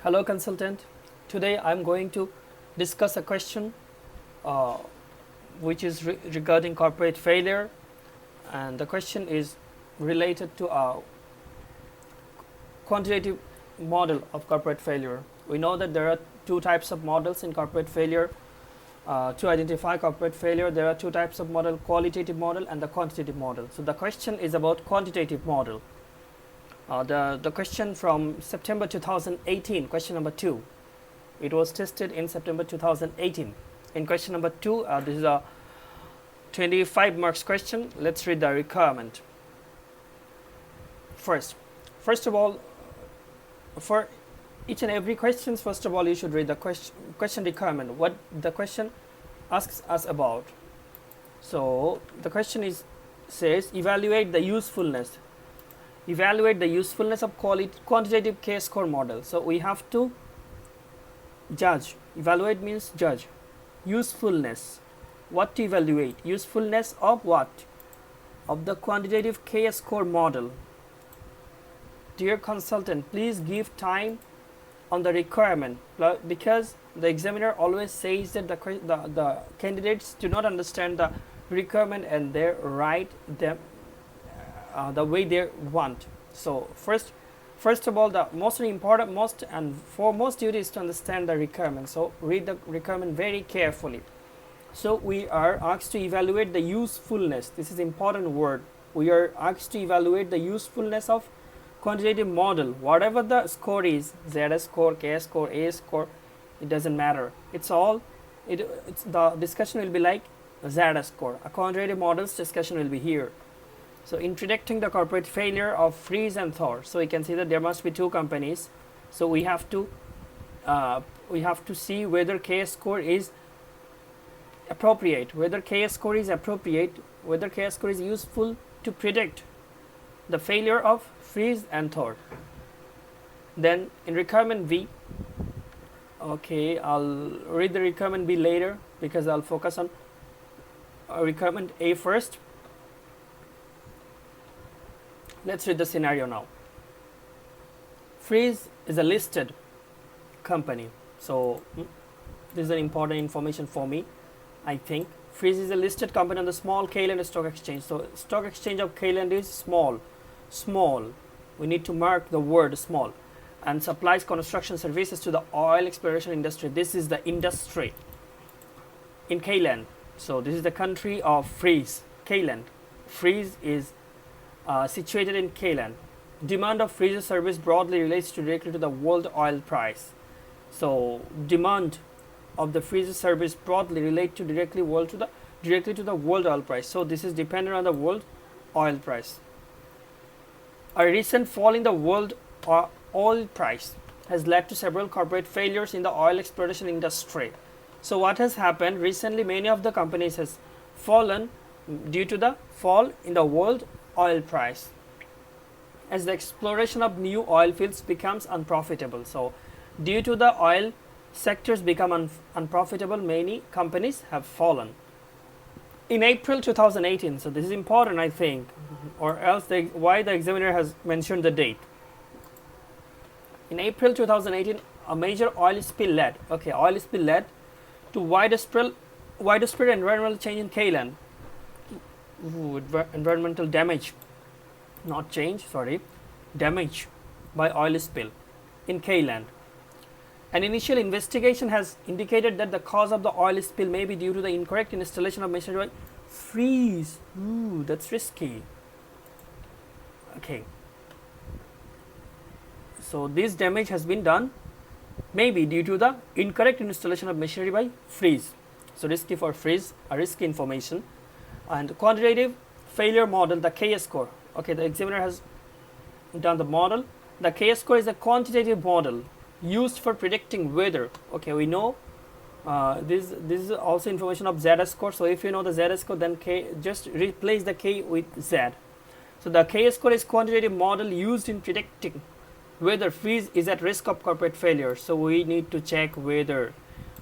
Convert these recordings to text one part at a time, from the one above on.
Hello consultant. Today I'm going to discuss a question uh, which is regarding corporate failure, and the question is related to a quantitative model of corporate failure. We know that there are two types of models in corporate failure. To identify corporate failure, there are two types of model: qualitative model and the quantitative model. So the question is about quantitative model. The question from September 2018, question number 2. It was tested in September 2018. In question number 2, this is a 25 marks question. Let's read the requirement. First of all, for each and every questions, first of all, you should read the question requirement, what the question asks us about. So the question says evaluate the usefulness of quantitative K-score model. So we have to judge. Evaluate means judge. Usefulness, what to evaluate? Usefulness of what? Of the quantitative K-score model. Dear consultant, please give time on the requirement, because the examiner always says that the candidates do not understand the requirement and they write them the way they want. So first of all, the most and foremost duty is to understand the requirement. So read the requirement very carefully. So we are asked to evaluate the usefulness. This is important word. We are asked to evaluate the usefulness of quantitative model. Whatever the score is, Z score, K score, A score, it doesn't matter. The discussion will be like Z score. A quantitative models discussion will be here. So in predicting the corporate failure of Freeze and Thor, so we can see that there must be two companies. So we have to see whether K score is appropriate, whether K score is useful to predict the failure of Freeze and Thor. Then in requirement B, okay, I'll read the requirement B later because I'll focus on requirement A first. Let's read the scenario now. Freeze is a listed company. So this is an important information for me, I think. Freeze is a listed company on the small K-Land stock exchange. So stock exchange of K-Land is small. We need to mark the word small. And supplies construction services to the oil exploration industry. This is the industry in K-Land. So this is the country of Freeze, K-Land. Freeze is situated in K-Land. Demand of Freeze service broadly relates directly to the world oil price. So demand of the Freeze service broadly relate to directly to the world oil price. So this is dependent on the world oil price. A recent fall in the world oil price has led to several corporate failures in the oil exploration industry. So what has happened recently? Many of the companies has fallen due to the fall in the world oil price as the exploration of new oil fields becomes unprofitable. So due to the oil sectors become unprofitable, many companies have fallen. In April 2018, so this is important, I think, or else why the examiner has mentioned the date. In April 2018, a major oil spill led to widespread environmental change in K-Land. Environmental damage by oil spill in K-Land. An initial investigation has indicated that the cause of the oil spill may be due to the incorrect installation of machinery by Freeze. That's risky. Okay. So this damage has been done maybe due to the incorrect installation of machinery by Freeze. So risky for Freeze, a risky information. And quantitative failure model, the K-score. Okay, the examiner has done the model. The K-score is a quantitative model used for predicting weather. Okay, we know this is also information of Z score. So if you know the Z score, then K, just replace the K with Z. So the K-score is quantitative model used in predicting whether Freeze is at risk of corporate failure. So we need to check whether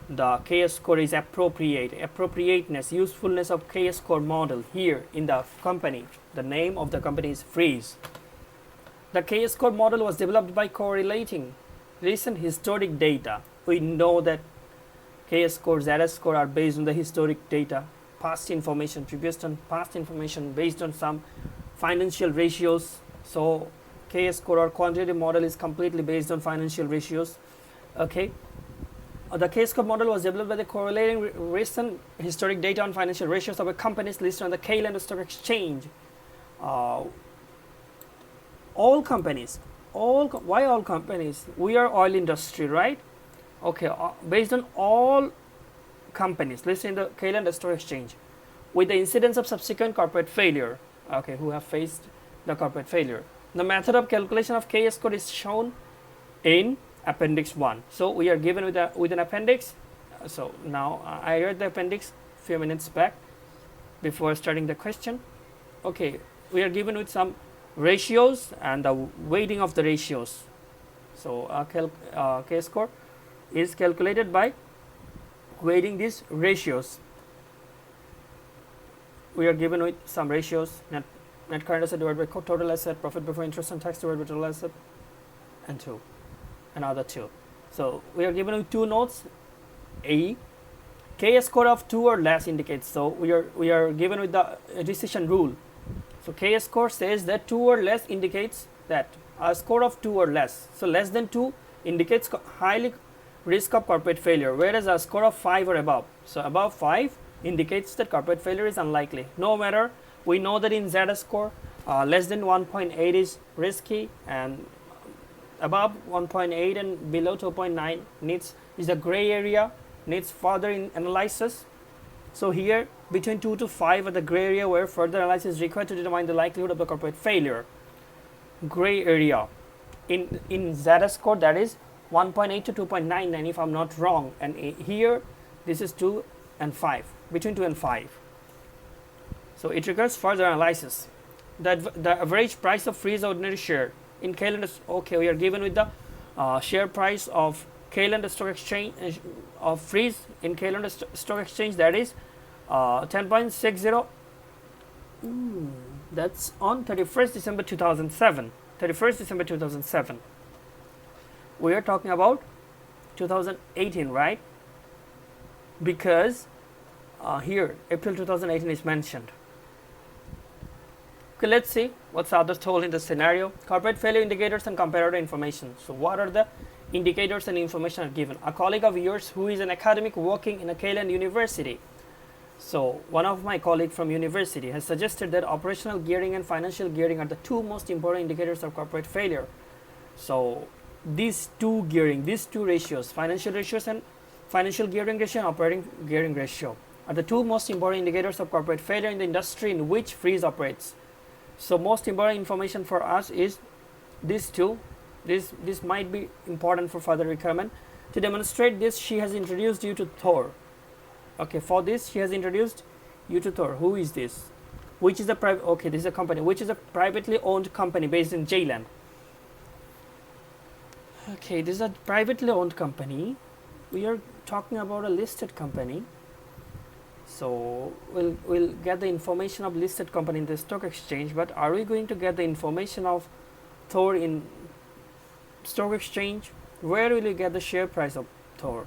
the K-score is appropriateness, usefulness of K-score model here in the company. The name of the company is Freeze. The K-score model was developed by correlating recent historic data. We know that KS score, ZS score are based on the historic data, past information, based on past information, based on some financial ratios. So KS score or quantitative model is completely based on financial ratios. Okay. The KS score model was developed by the correlating recent historic data on financial ratios of a companies listed on the K-Land Stock Exchange. All companies, why all companies? We are oil industry, right? Okay, based on all companies listed in the K-Land Stock Exchange with the incidence of subsequent corporate failure, okay, who have faced the corporate failure. The method of calculation of KS score is shown in appendix 1. So we are given with an appendix. So now I read the appendix few minutes back before starting the question. Okay, we are given with some ratios and the weighting of the ratios. So KS score is calculated by weighting these ratios. We are given with some ratios: net current asset divided by total asset, profit before interest and tax divided by total asset, and another 2. So we are given with 2 notes. A KS score of 2 or less indicates. So we are given with the decision rule. So KS score says that 2 or less indicates that a score of 2 or less. So less than 2 indicates highly risk of corporate failure, whereas a score of 5 or above. So above 5 indicates that corporate failure is unlikely. No matter, we know that in ZS score, less than 1.8 is risky, and above 1.8 and below 2.9 is a gray area, needs further analysis. So here between 2 to 5 are the gray area where further analysis is required to determine the likelihood of the corporate failure. Gray area in ZS score, that is 1.8 to 2.99 if I'm not wrong, and here this is 2 and 5, between 2 and 5. So it requires further analysis. The average price of freeze ordinary share in K-Land, okay, we are given with the share price of K-Land Stock Exchange of freeze in K-Land Stock Exchange, that is 10.60. That's on 31st December 2007. 31st December 2007. We are talking about 2018, right? Because here April 2018 is mentioned. Okay, let's see what's others told in the scenario. Corporate failure indicators and comparator information. So what are the indicators and information are given? A colleague of yours who is an academic working in a K-Land University. So one of my colleagues from university has suggested that operational gearing and financial gearing are the 2 most important indicators of corporate failure. So these 2 ratios, financial ratios and financial gearing ratio and operating gearing ratio, are the 2 most important indicators of corporate failure in the industry in which freeze operates. So most important information for us is these 2. This might be important for further requirement. To demonstrate this, she has introduced you to Thor. Okay, for this she has introduced you to Thor. Who is this? Which is a private? Okay, this is a company which is a privately owned company based in J-Land. Okay, this is a privately owned company. We are talking about a listed company. So we'll get the information of listed company in the stock exchange, but are we going to get the information of Thor in stock exchange? Where will we get the share price of Thor?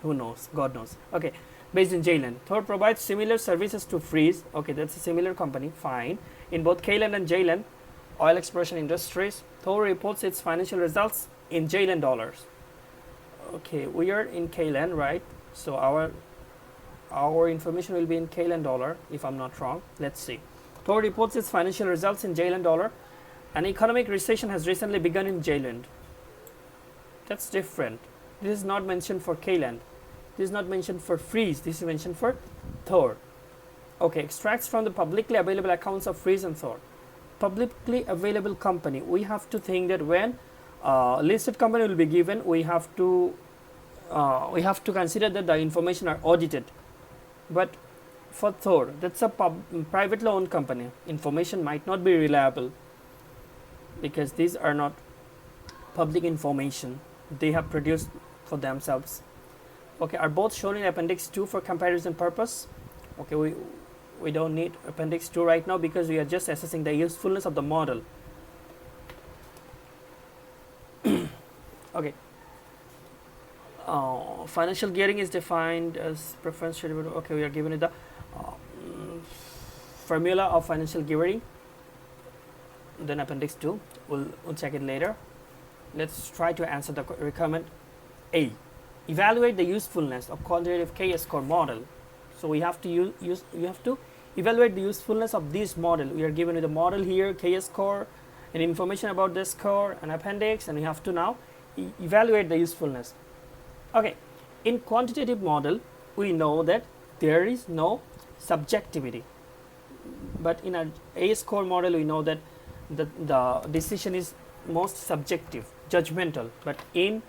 Who knows? God knows. Okay, based in J-Land. Thor provides similar services to Freeze. Okay, that's a similar company. Fine. In both K-Land and J-Land oil exploration industries, Thor reports its financial results in J-Land dollars. Okay, we are in K-Land, right? So our information will be in K-Land dollar, if I'm not wrong. Let's see. Thor reports its financial results in J-Land dollar. An economic recession has recently begun in J-Land. That's different. This is not mentioned for K-Land. This is not mentioned for Freeze. This is mentioned for Thor. Okay, extracts from the publicly available accounts of Freeze and Thor. Publicly available company. We have to think that when listed company will be given, we have to consider that the information are audited. But for Thor, that's a privately owned company. Information might not be reliable because these are not public information. They have produced for themselves. Okay, are both shown in appendix 2 for comparison purpose. Okay, we don't need appendix 2 right now because we are just assessing the usefulness of the model. Okay, Financial gearing is defined as preference schedule. Okay, we are given the formula of financial gearing, then appendix 2. We'll check it later. Let's try to answer the requirement A. Evaluate the usefulness of quantitative K-score model. So we have to you have to evaluate the usefulness of this model. We are given with a model here, K-score, and information about the score, an appendix, and we have to now evaluate the usefulness. Okay, in quantitative model, we know that there is no subjectivity, but in a A-score model, we know that the decision is most subjective, judgmental. But in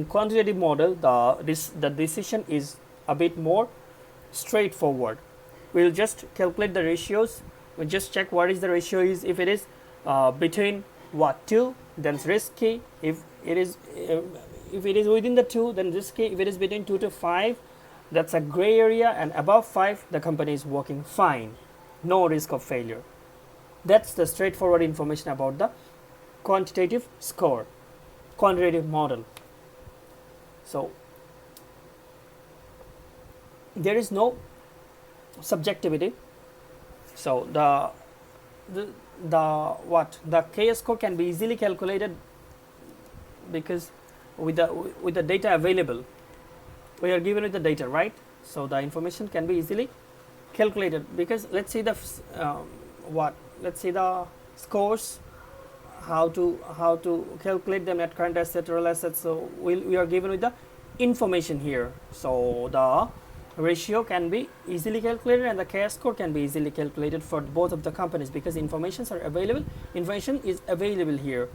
quantitative model, the decision is a bit more straightforward. We'll just calculate the ratios. We'll just check what is the ratio is. If it is between 2, then it's risky. If it is within the 2, then risky. If it is between 2 to 5, that's a gray area, and above 5, the company is working fine, no risk of failure. That's the straightforward information about the quantitative score, quantitative model. So there is no subjectivity. So the K-score can be easily calculated because with the data available, we are given with the data, right? So the information can be easily calculated, because let's see the scores, how to calculate them at current asset, real assets. So we are given with the information here. So the ratio can be easily calculated and the K-score can be easily calculated for both of the companies, because information is available here.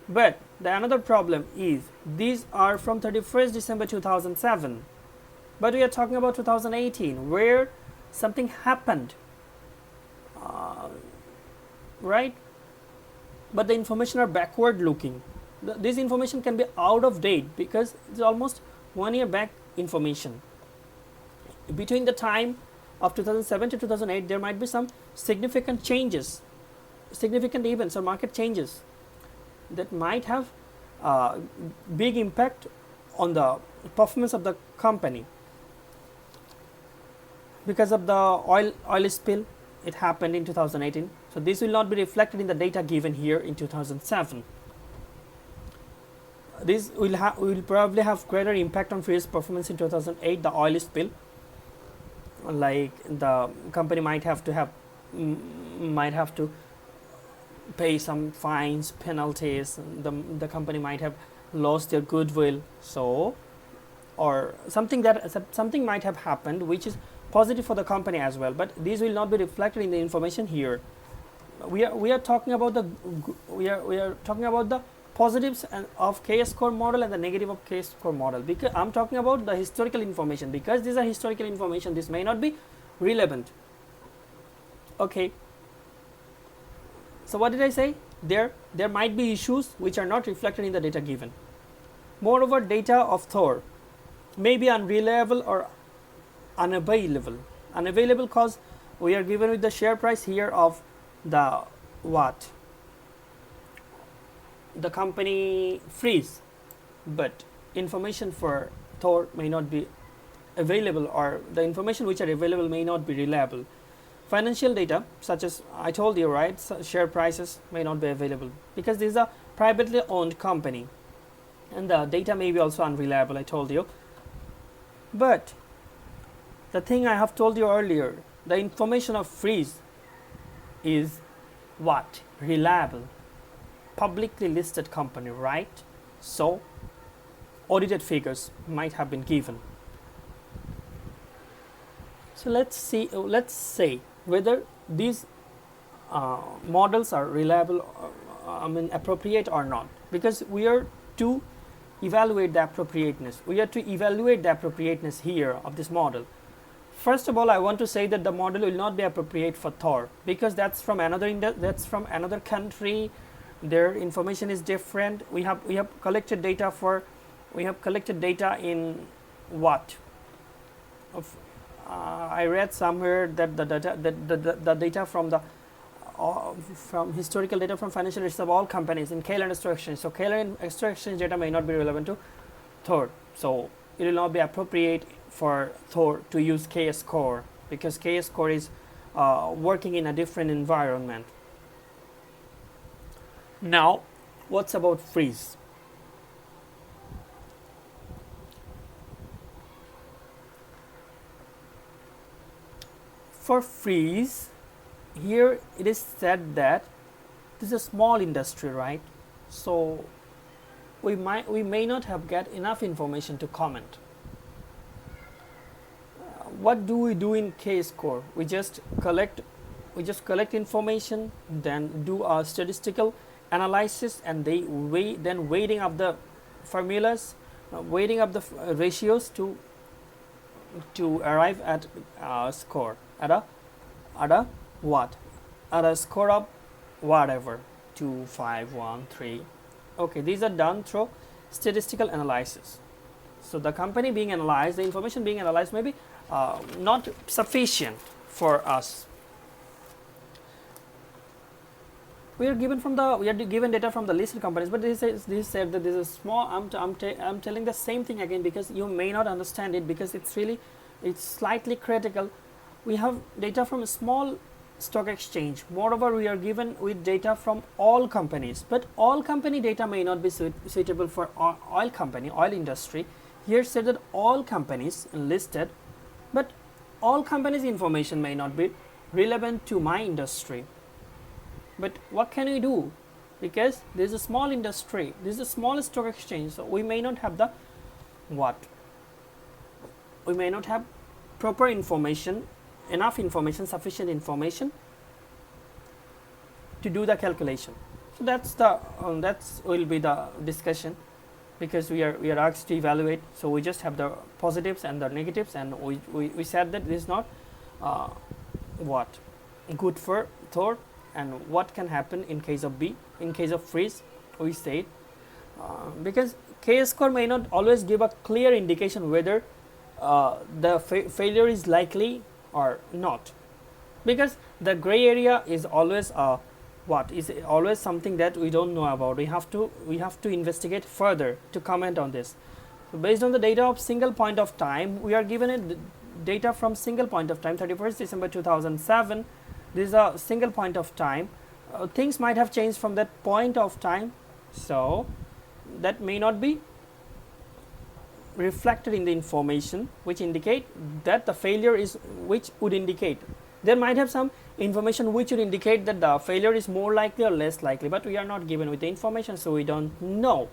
But the another problem is these are from 31st December 2007, but we are talking about 2018 where something happened, right? But the information are backward looking. This information can be out of date because it's almost 1 year back information. Between the time of 2007 to 2008, there might be some significant changes, significant events or market changes that might have big impact on the performance of the company. Because of the oil spill, it happened in 2018. So this will not be reflected in the data given here in 2007. This will probably have greater impact on Free's performance in 2008, the oil spill. Like the company might have to pay some fines, penalties. The company might have lost their goodwill. So, or something might have happened which is positive for the company as well. But these will not be reflected in the information here. We are talking about the positives of K-score model and the negative of K-score model, because I'm talking about the historical information. Because these are historical information, this may not be relevant. Okay. So what did I say? There might be issues which are not reflected in the data given. Moreover, data of Thor may be unreliable or unavailable. Unavailable because we are given with the share price here of the company Freeze, but information for Thor may not be available, or the information which are available may not be reliable. Financial data, such as I told you, right, share prices may not be available because this is a privately owned company, and the data may be also unreliable, I told you. But the thing I have told you earlier, the information of Freeze is reliable, publicly listed company, right? So audited figures might have been given. So let's say whether these models are reliable, appropriate or not, because we are to evaluate the appropriateness. We are to evaluate the appropriateness here of this model. First of all, I want to say that the model will not be appropriate for Thor, because that's from another country. Their information is different. We have collected data in I read somewhere that the data from the from historical data from financial lists of all companies in Kale and Stock Exchange. So Kale and Stock Exchange data may not be relevant to Thor. So it will not be appropriate for Thor to use KS Core, because KS Core is working in a different environment. Now, what's about freeze? For freeze, here it is said that this is a small industry, right? So we may not have get enough information to comment. What do we do in KS Core? We just collect information, then do a statistical analysis, and then weighting up the formulas, weighting up the ratios to arrive at a score, at a what? At a score of whatever, 2, 5, 1, 3. Okay, these are done through statistical analysis. So the company being analyzed, the information being analyzed may be not sufficient for us. We are given data from the listed companies, but this said that this is small. I'm telling the same thing again because you may not understand it, because it's slightly critical. We have data from a small stock exchange. Moreover, we are given with data from all companies, but all company data may not be suitable for oil industry. Here said that all companies listed, but all companies information may not be relevant to my industry. But what can we do? Because this is a small industry, this is a small stock exchange, so we may not have we may not have proper information, enough information, sufficient information to do the calculation. So that's will be the discussion, because we are asked to evaluate. So we just have the positives and the negatives, and we said that this is not good for Thor, and what can happen in case of B. In case of freeze, we said because KS Core may not always give a clear indication whether the failure is likely or not, because the gray area is always always something that we don't know about. We have to investigate further to comment on this. So based on the data of single point of time, we are given a data from single point of time, 31st December 2007. This is a single point of time. Things might have changed from that point of time, so that may not be reflected in the information which indicate that the failure is, which would indicate there might have some information which would indicate that the failure is more likely or less likely, but we are not given with the information, so we don't know.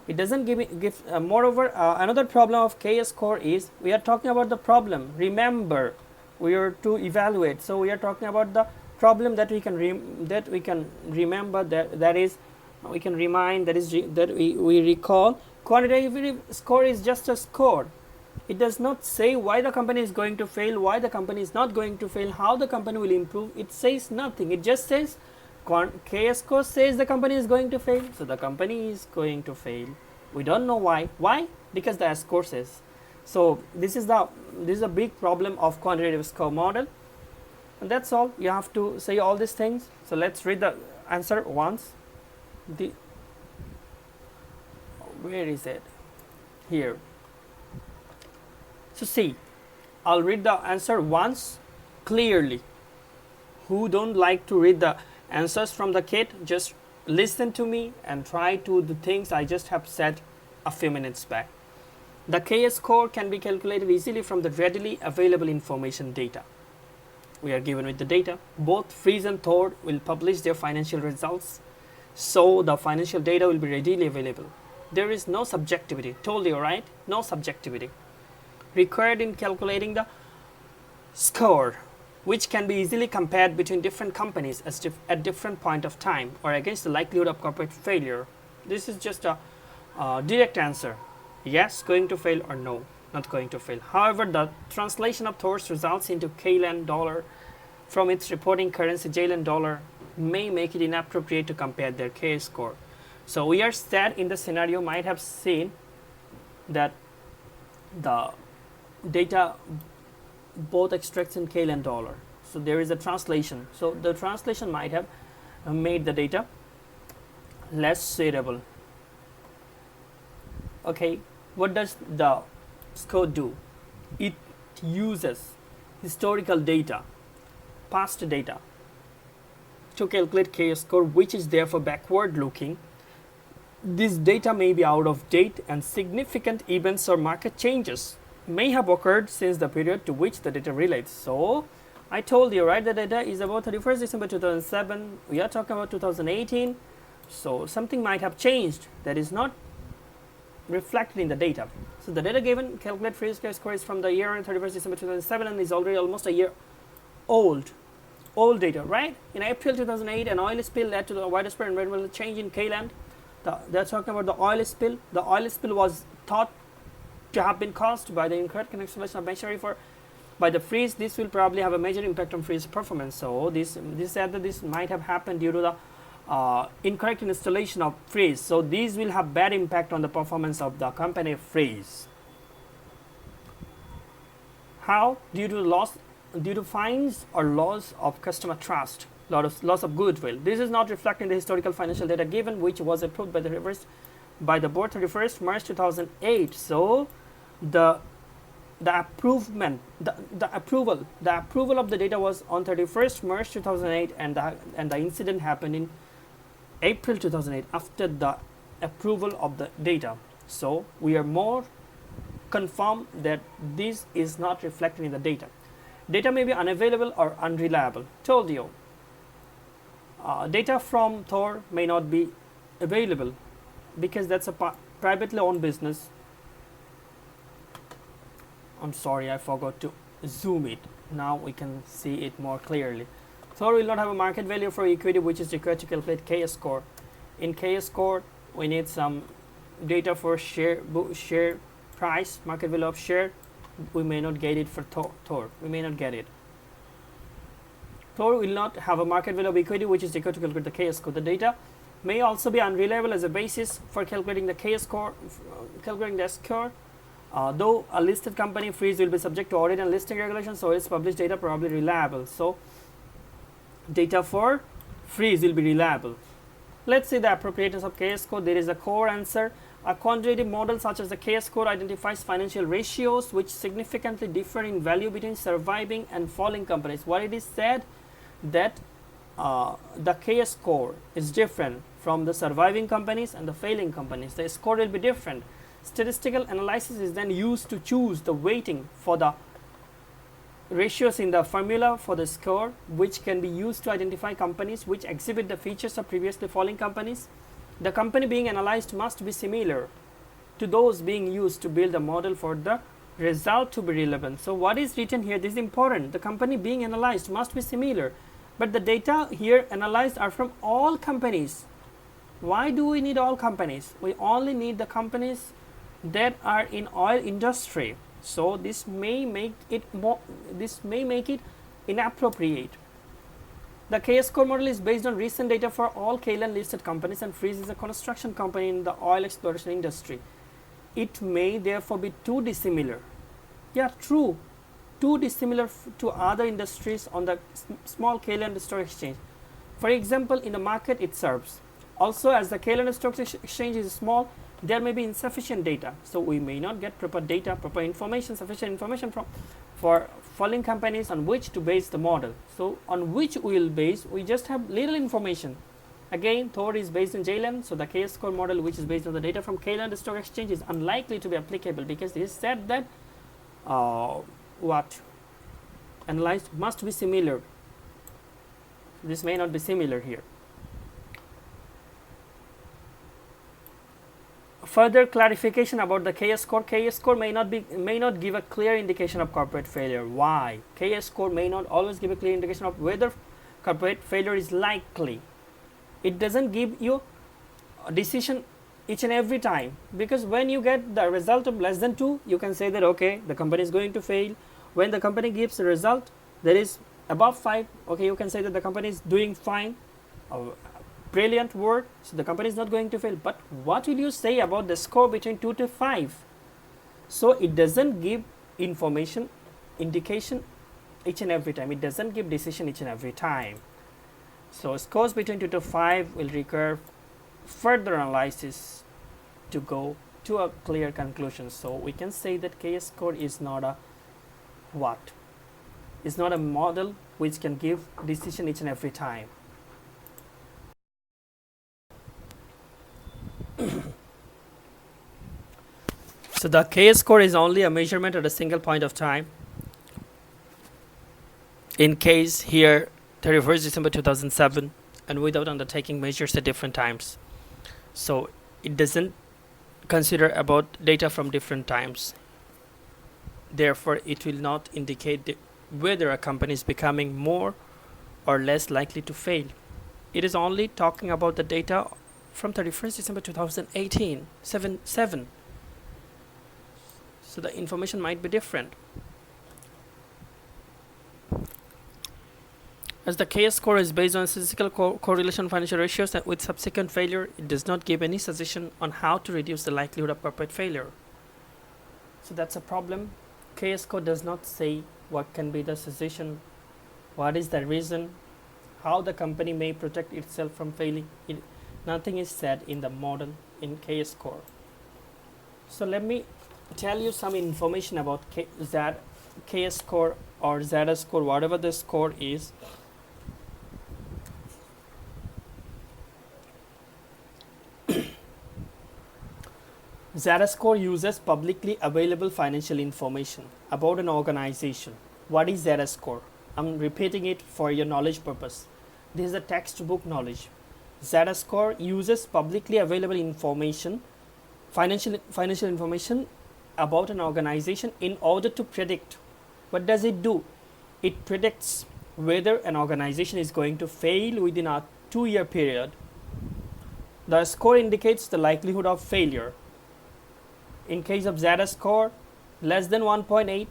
It doesn't give moreover, another problem of KS Core is we are talking about the problem. Remember, we are to evaluate, so we are talking about the problem that we can remember, that is we can remind, that we recall. Quantitative score is just a score. It does not say why the company is going to fail, why the company is not going to fail, how the company will improve. It says nothing. It just says KS Score says the company is going to fail, so the company is going to fail. We don't know why. Why? Because the score says. So this is a big problem of quantitative score model, and that's all. You have to say all these things. So let's read the answer once. Where is it? Here. So see, I'll read the answer once clearly. Who don't like to read the answers from the kit, just listen to me and try to the things I just have said a few minutes back. The KS score can be calculated easily from the readily available information data. We are given with the data. Both Freeze and Thor will publish their financial results, so the financial data will be readily available. There is no subjectivity. Told you, right? No subjectivity required in calculating the score, which can be easily compared between different companies at different point of time or against the likelihood of corporate failure. This is just a direct answer. Yes, going to fail, or no, not going to fail. However, the translation of Thor's results into KLN dollar from its reporting currency JLN dollar may make it inappropriate to compare their KS score. So we are said in the scenario might have seen that the data both extracts in KLN dollar. So there is a translation. So the translation might have made the data less suitable. Okay, what does the score do? It uses historical data, past data, to calculate K-score, which is therefore backward looking. This data may be out of date, and significant events or market changes may have occurred since the period to which the data relates. So I told you, right, the data is about 31st December 2007. We are talking about 2018. So something might have changed that is not reflected in the data. So the data given, calculate freeze score, is from the year 31st December 2007 and is already almost a year old data, right? In April 2008, an oil spill led to the widespread environmental change in Kayland. They're talking about the oil spill. The oil spill was thought to have been caused by the incorrect installation of machinery by the freeze. This will probably have a major impact on freeze performance. So this said that this might have happened due to the incorrect installation of freeze. So these will have bad impact on the performance of the company freeze. How? Due to fines or loss of customer trust, loss of goodwill. This is not reflecting the historical financial data given, which was approved by the board 31st March 2008. So the approval of the data was on 31st March 2008, and the incident happened in April 2008 after the approval of the data. So we are more confirmed that this is not reflected in the data. Data may be unavailable or unreliable. Told you. Data from Thor may not be available because that's a privately owned business. I'm sorry, I forgot to zoom it. Now we can see it more clearly. Thor will not have a market value for equity, which is required to calculate K-score. In K-score, we need some data for share price, market value of share. We may not get it for Thor. We may not get it. Thor will not have a market value of equity, which is required to calculate the K-score. The data may also be unreliable as a basis for calculating the K-score. Though a listed company freeze will be subject to audit and listing regulations, so its published data probably reliable. So data for freeze will be reliable. Let's see the appropriateness of K-score. There is a core answer. A quantitative model such as the K-score identifies financial ratios which significantly differ in value between surviving and falling companies. What it is said that the K-score is different from the surviving companies and the failing companies. The score will be different. Statistical analysis is then used to choose the weighting for the ratios in the formula for the score, which can be used to identify companies which exhibit the features of previously falling companies. The company being analyzed must be similar to those being used to build a model for the result to be relevant. So what is written here, this is important. The company being analyzed must be similar, but the data here analyzed are from all companies. Why do we need all companies? We only need the companies that are in oil industry. So this may make it inappropriate. The K-score model is based on recent data for all Kayland listed companies, and Freeze is a construction company in the oil exploration industry. It may therefore be too dissimilar. Yeah, true. Too dissimilar to other industries on the small Kayland Stock Exchange. For example, in the market it serves. Also, as the Kayland Stock Exchange is small, there may be insufficient data. So we may not get proper data, sufficient information for falling companies on which to base the model. So on which we will base, we just have little information. Again, Thor is based in Kayland, so the K-score model, which is based on the data from Kayland Stock Exchange, is unlikely to be applicable because it is said that what analyzed must be similar. This may not be similar here. Further clarification about the K-score. K-score may not give a clear indication of corporate failure. Why? K-score may not always give a clear indication of whether corporate failure is likely. It doesn't give you a decision each and every time, because when you get the result of less than 2, you can say that okay, the company is going to fail. When the company gives a result that is above 5, okay, you can say that the company is doing fine. Brilliant work, so the company is not going to fail. But what will you say about the score between 2 to 5? So it doesn't give indication each and every time. It doesn't give decision each and every time. So scores between 2 to 5 will require further analysis to go to a clear conclusion. So we can say that KS score is not a what? Is not a model which can give decision each and every time. So the KS score is only a measurement at a single point of time. In case here 31st December 2007, and without undertaking measures at different times. So it doesn't consider about data from different times. Therefore, it will not indicate whether a company is becoming more or less likely to fail. It is only talking about the data from 31st December 2018, 7. So the information might be different. As the KS score is based on statistical correlation of financial ratios with subsequent failure, it does not give any suggestion on how to reduce the likelihood of corporate failure. So that's a problem. KS score does not say what can be the suggestion, what is the reason, how the company may protect itself from failing. Nothing is said in the model in KS score. So let me tell you some information about KS score or ZS score, whatever the score is. ZS score uses publicly available financial information about an organization. What is ZS score? I'm repeating it for your knowledge purpose. This is a textbook knowledge. ZS score uses publicly available information, financial information about an organization in order to predict. What does it do? It predicts whether an organization is going to fail within a 2-year period. The score indicates the likelihood of failure. In case of ZS score, less than 1.8,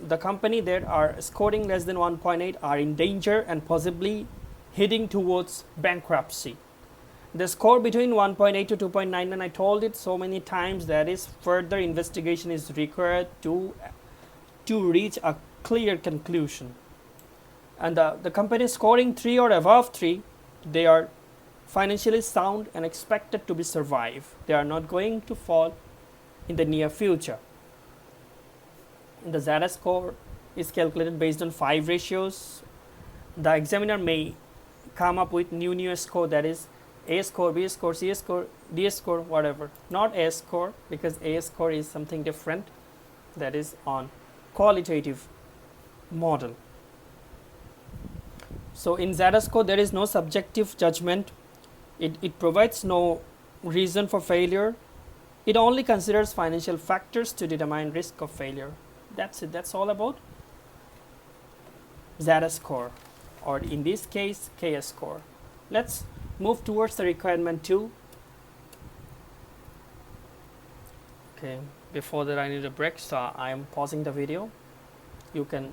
the company that are scoring less than 1.8 are in danger and possibly heading towards bankruptcy. The score between 1.8 to 2.9, and I told it so many times, that is further investigation is required to reach a clear conclusion. And the company scoring 3 or above 3, they are financially sound and expected to be survive. They are not going to fall in the near future. The ZS score is calculated based on 5 ratios. The examiner may come up with new score, that is A score, B score, C score, D score, whatever. Not A score, because A score is something different, that is on qualitative model. So in ZS score there is no subjective judgment. It provides no reason for failure. It only considers financial factors to determine risk of failure. That's it. That's all about ZS score, or in this case KS score. Let's move towards the requirement 2. Okay, before that I need a break, so I am pausing the video. You can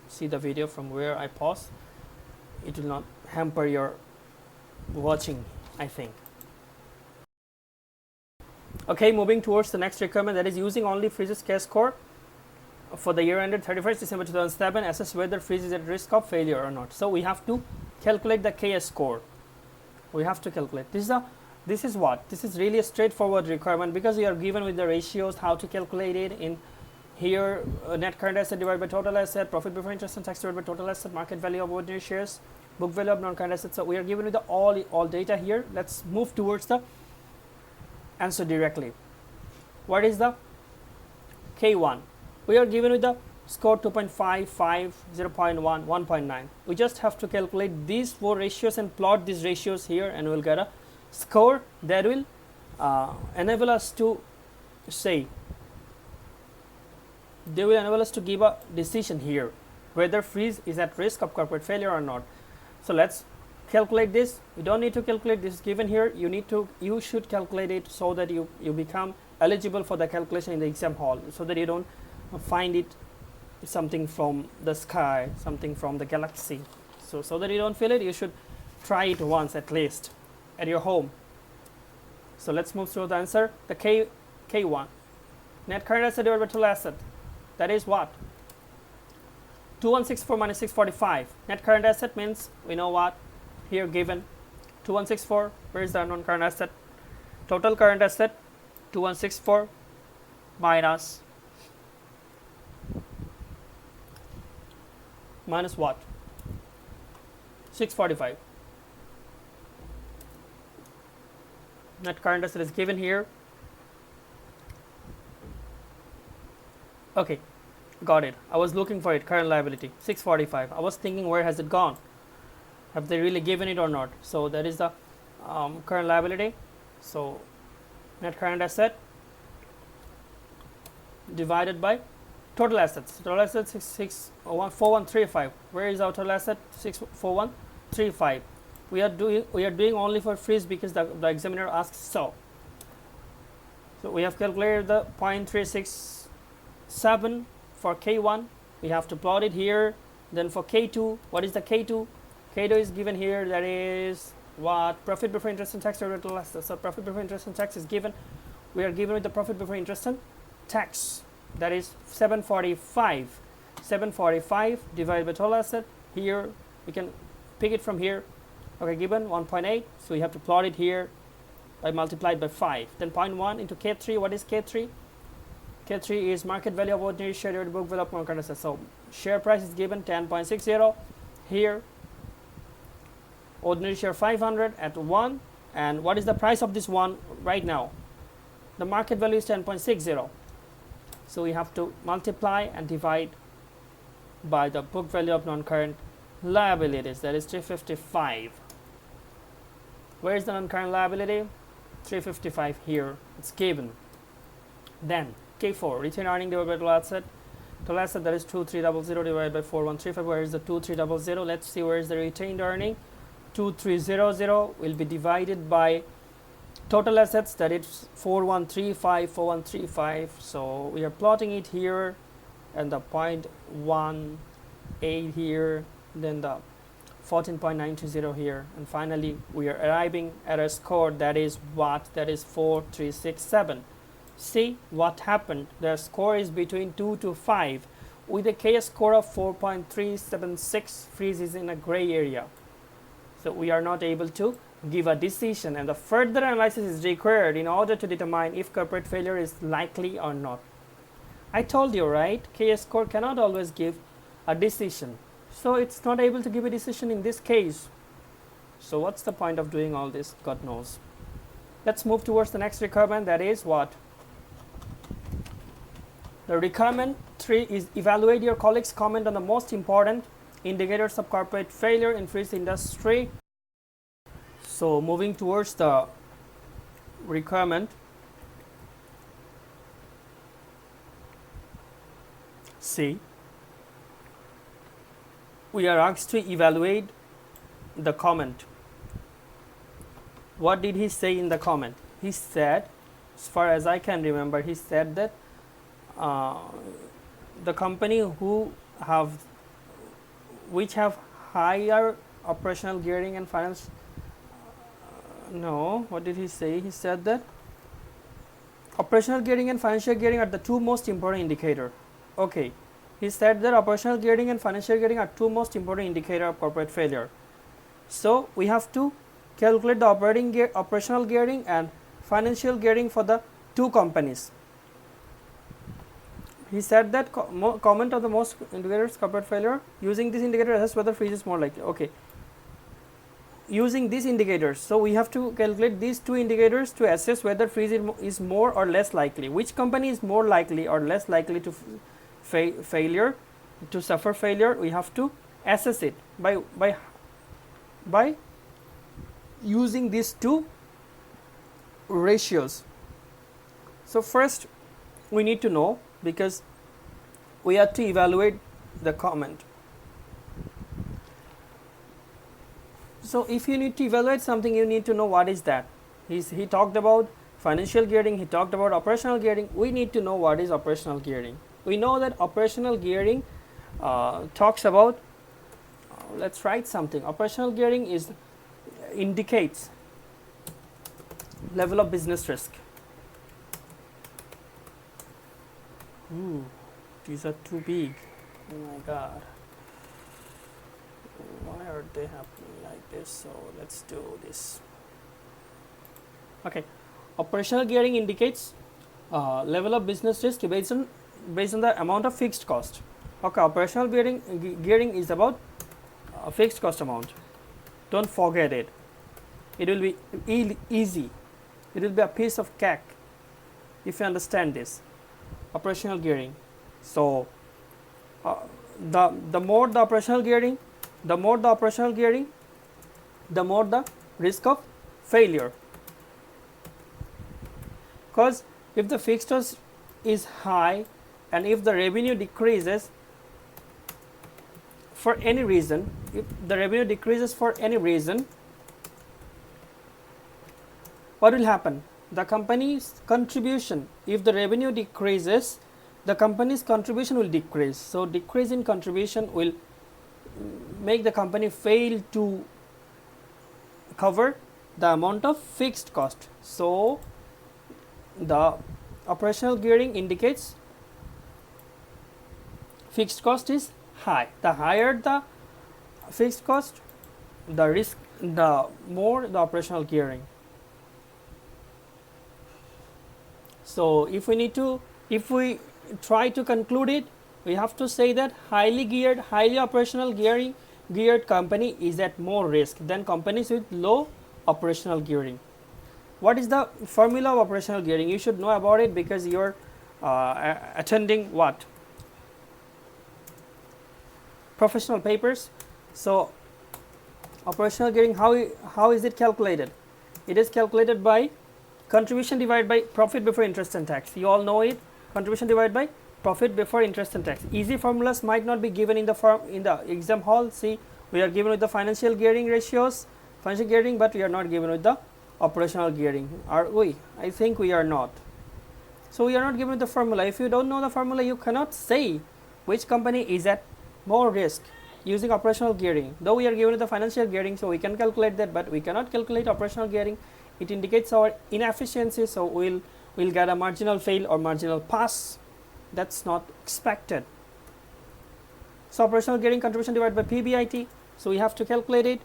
see the video from where I pause. It will not hamper your watching, I think. Okay, moving towards the next requirement, that is using only Freeze's KS score for the year ended 31st December 2007, assess whether Freeze is at risk of failure or not. So we have to calculate the KS score. We have to calculate. This is really a straightforward requirement, because we are given with the ratios how to calculate it. In here, net current asset divided by total asset, profit before interest and tax divided by total asset, market value of ordinary shares, book value of non-current assets. So we are given with the all data here. Let's move towards the answer directly. What is the K1? We are given with the score 2.5, 5, 0.1, 1.9. We just have to calculate these 4 ratios and plot these ratios here, and we'll get a score that will enable us to say, they will enable us to give a decision here whether Freeze is at risk of corporate failure or not. So let's calculate this. You don't need to calculate this given here. You should calculate it so that you become eligible for the calculation in the exam hall, so that you don't find it something from the sky, something from the galaxy. So that you don't feel it, you should try it once at least at your home. So let's move through the answer. The K1, net current asset divided by total asset, that is what? 2164 minus 645. Net current asset means we know what here given 2164. Where is the non-current asset? Total current asset 2164 minus what? 645. Net current asset is given here. Okay, got it. I was looking for it. Current liability 645. I was thinking, where has it gone? Have they really given it or not? So that is the current liability. So net current asset divided by total assets. Total assets 4135. Where is our total asset? 64135. We are doing only for freeze because the examiner asks so. So we have calculated the 0.367 for K1. We have to plot it here. Then for K2, what is the K2? K2 is given here. That is what? Profit before interest and tax or total assets. So profit before interest and tax is given. We are given with the profit before interest and tax. That is 745. 745 divided by total asset. Here we can pick it from here. Okay, given 1.8. So we have to plot it here by multiplied by 5. Then 0.1 into K3. What is K3? K3 is market value of ordinary share divided by book value of non-current assets. So share price is given 10.60. Here ordinary share 500 at 1. And what is the price of this one right now? The market value is 10.60. So we have to multiply and divide by the book value of non-current liabilities. That is 355. Where is the non-current liability? 355 here. It's given. Then K4, retained earning divided by total asset. Total asset, that is 2300 divided by 4135. Where is the 2300? Let's see where is the retained earning. 2300 will be divided by total assets, that is 4135. So we are plotting it here, and the 0.18 here, then the 14.920 here, and finally we are arriving at a score that is what? That is 4367. See what happened? The score is between 2 to 5 with a K score of 4.376. freeze is in a gray area. So we are not able to give a decision, and the further analysis is required in order to determine if corporate failure is likely or not. I told you, right? K score cannot always give a decision. So it's not able to give a decision in this case. So what's the point of doing all this? God knows. Let's move towards the next requirement. That is what? The requirement 3 is evaluate your colleagues' comment on the most important indicators of corporate failure in freeze industry. So moving towards the requirement C, we are asked to evaluate the comment. What did he say in the comment? He said, as far as I can remember, he said that the company which have higher operational gearing and finance. No, what did he say? He said that operational gearing and financial gearing are the two most important indicator. Okay, he said that operational gearing and financial gearing are two most important indicator of corporate failure. So we have to calculate the operational gearing and financial gearing for the two companies. He said that comment on the most indicators corporate failure. Using this indicator, assess whether freeze is more likely. Okay. Using these indicators, so we have to calculate these two indicators to assess whether freeze is more or less likely. Which company is more likely or less likely to suffer failure? We have to assess it by using these two ratios. So first we need to know, because we have to evaluate the comment. So if you need to evaluate something, you need to know what is that. He talked about financial gearing, he talked about operational gearing. We need to know what is operational gearing. We know that operational gearing talks about, let's write something. Operational gearing indicates level of business risk. These are too big. Oh my god. are they happening like this? So let's do this. Okay, operational gearing indicates level of business risk based on the amount of fixed cost. Okay, operational gearing is about fixed cost amount. Don't forget it. It will be easy. It will be a piece of cake if you understand this. Operational gearing. So the more the operational gearing, the more the risk of failure. Because if the fixed cost is high and if the revenue decreases for any reason, what will happen? The company's contribution, if the revenue decreases, the company's contribution will decrease. So decrease in contribution will make the company fail to cover the amount of fixed cost. So the operational gearing indicates fixed cost is high. The higher the fixed cost, the risk, the more the operational gearing. So if we try to conclude it, we have to say that highly operational geared company is at more risk than companies with low operational gearing. What is the formula of operational gearing? You should know about it because you are attending what? Professional papers. So operational gearing, how is it calculated? It is calculated by contribution divided by profit before interest and tax. You all know it. Contribution divided by profit before interest and tax. Easy formulas might not be given in the exam hall. See, we are given with the financial gearing ratios, but we are not given with the operational gearing. Are we? I think we are not. So we are not given the formula. If you don't know the formula, you cannot say which company is at more risk using operational gearing. Though we are given the financial gearing, so we can calculate that, but we cannot calculate operational gearing. It indicates our inefficiency, so we'll get a marginal fail or marginal pass. That's not expected. So operational gearing, contribution divided by PBIT. So we have to calculate it.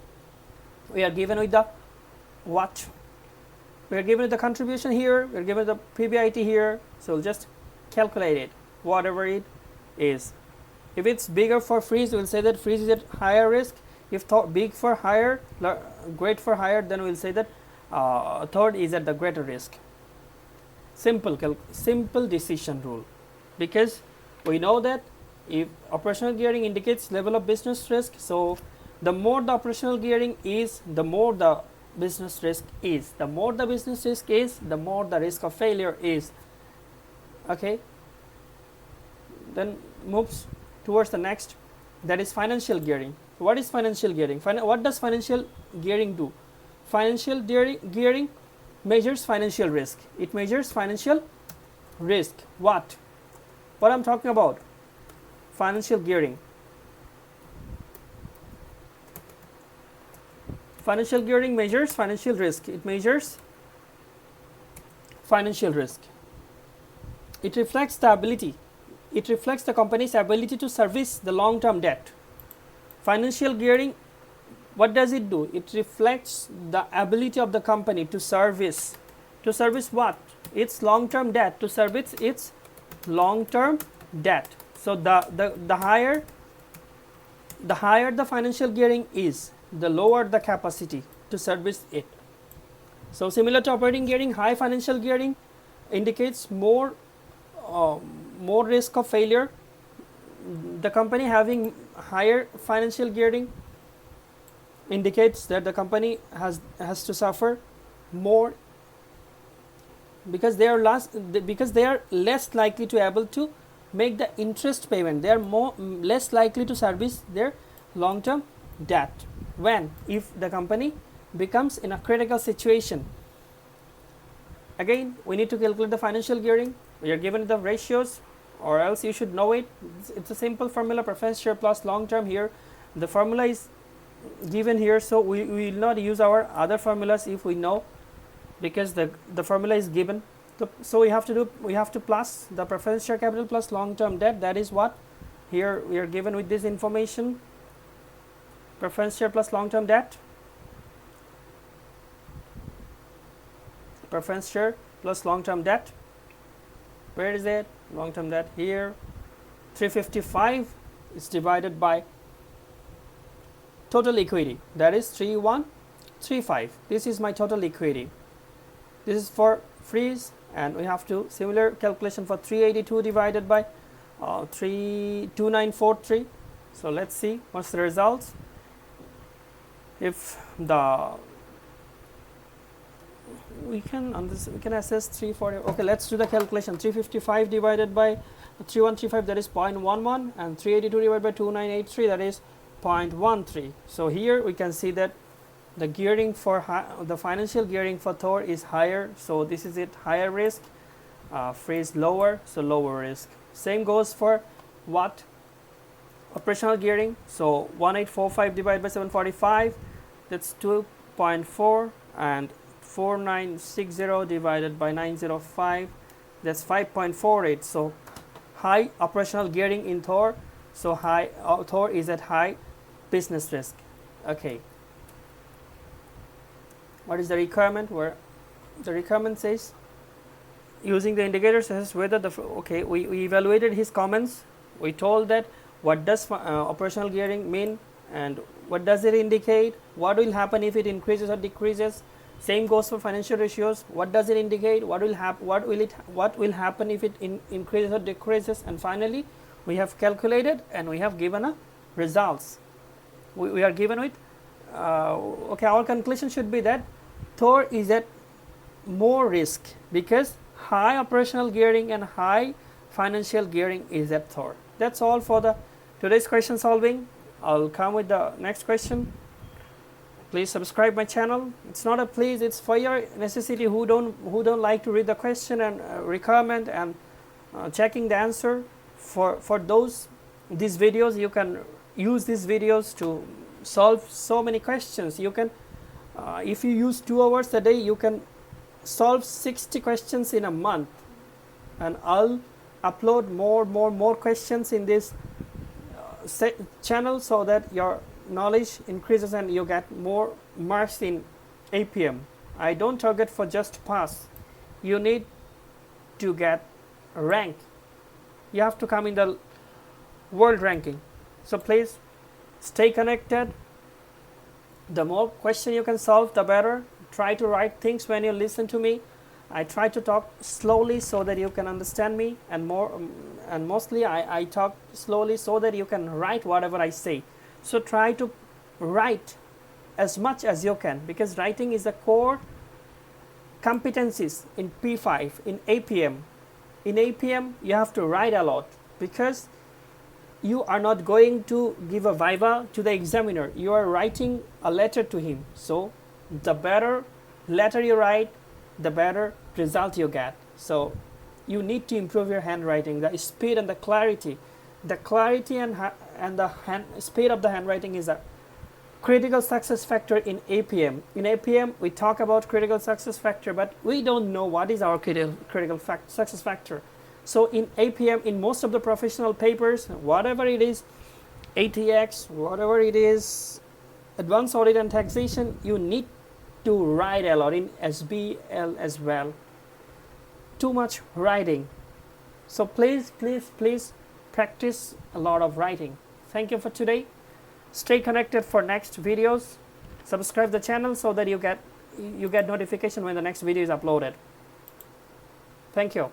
We are given with the what? We are given the contribution here. We are given the PBIT here. So we'll just calculate it, whatever it is. If it's bigger for freeze, we'll say that freeze is at higher risk. If big for higher, great for higher, then we'll say that third is at the greater risk. Simple decision rule, because we know that if operational gearing indicates level of business risk, so the more the operational gearing is, the more the business risk is. The more the business risk is, the more the risk of failure is. Okay. Then moves towards the next, that is financial gearing. What is financial gearing? What does financial gearing do? Financial gearing measures financial risk. It measures financial risk. What I'm talking about? Financial gearing. Financial gearing measures financial risk. It measures financial risk. It reflects the ability. It reflects the company's ability to service the long-term debt. Financial gearing, what does it do? It reflects the ability of the company to service what? Its long-term debt, to service its long-term debt. So the higher the financial gearing is, the lower the capacity to service it. So similar to operating gearing, high financial gearing indicates more risk of failure. The company having higher financial gearing indicates that the company has to suffer more, because they are less likely to able to make the interest payment. They are less likely to service their long-term debt if the company becomes in a critical situation. Again, we need to calculate the financial gearing. We are given the ratios, or else you should know it. It's a simple formula, preference share plus long-term. Here the formula is given here, so we will not use our other formulas if we know, because the formula is given. So we have to plus the preference share capital plus long-term debt. That is what here we are given with this information. Preference share plus long-term debt. Preference share plus long-term debt. Where is it? Long-term debt here. 355 is divided by total equity, that is 3135. This is my total equity. This is for freeze, and we have to similar calculation for 382 divided by 32943. So let's see what's the results. If the we can assess 340. Okay, let's do the calculation. 355 divided by 3135, that is 0.11, and 382 divided by 2983, that is 0.13. So here we can see that the gearing for the financial gearing for Thor is higher, so this is it, higher risk. Freeze lower, so lower risk. Same goes for what? Operational gearing. So 1845 divided by 745, that's 2.4, and 4960 divided by 905, that's 5.48. so high operational gearing in Thor, so high Thor is at high business risk. Okay, what is the requirement? Where the requirement says using the indicator says whether the okay, we evaluated his comments. We told that what does operational gearing mean and what does it indicate, what will happen if it increases or decreases. Same goes for financial ratios. What does it indicate? What will happen if it increases or decreases? And finally, we have calculated and we have given a results. We are given with okay. Our conclusion should be that Thor is at more risk because high operational gearing and high financial gearing is at Thor. That's all for the today's question solving. I'll come with the next question. Please subscribe my channel. It's not a please, it's for your necessity who don't like to read the question and requirement and checking the answer. For these videos, you can use these videos to solve so many questions. You can if you use 2 hours a day, you can solve 60 questions in a month, and I'll upload more questions in this channel so that your knowledge increases and you get more marks in APM. I don't target for just pass. You need to get a rank. You have to come in the world ranking. So please stay connected. The more question you can solve, the better. Try to write things when you listen to me. I try to talk slowly so that you can understand me, and mostly I talk slowly so that you can write whatever I say. So try to write as much as you can, because writing is the core competencies in P5, in APM. In APM, you have to write a lot because you are not going to give a viva to the examiner. You are writing a letter to him. So the better letter you write, the better result you get. So you need to improve your handwriting, the speed and the clarity. The clarity and the speed of the handwriting is a critical success factor in APM. In APM, we talk about critical success factor, but we don't know what is our critical success factor. So in APM, in most of the professional papers, whatever it is, ATX, whatever it is, advanced audit and taxation, you need to write a lot in SBL as well. Too much writing. So please practice a lot of writing. Thank you for today. Stay connected for next videos. Subscribe the channel so that you get notification when the next video is uploaded. Thank you.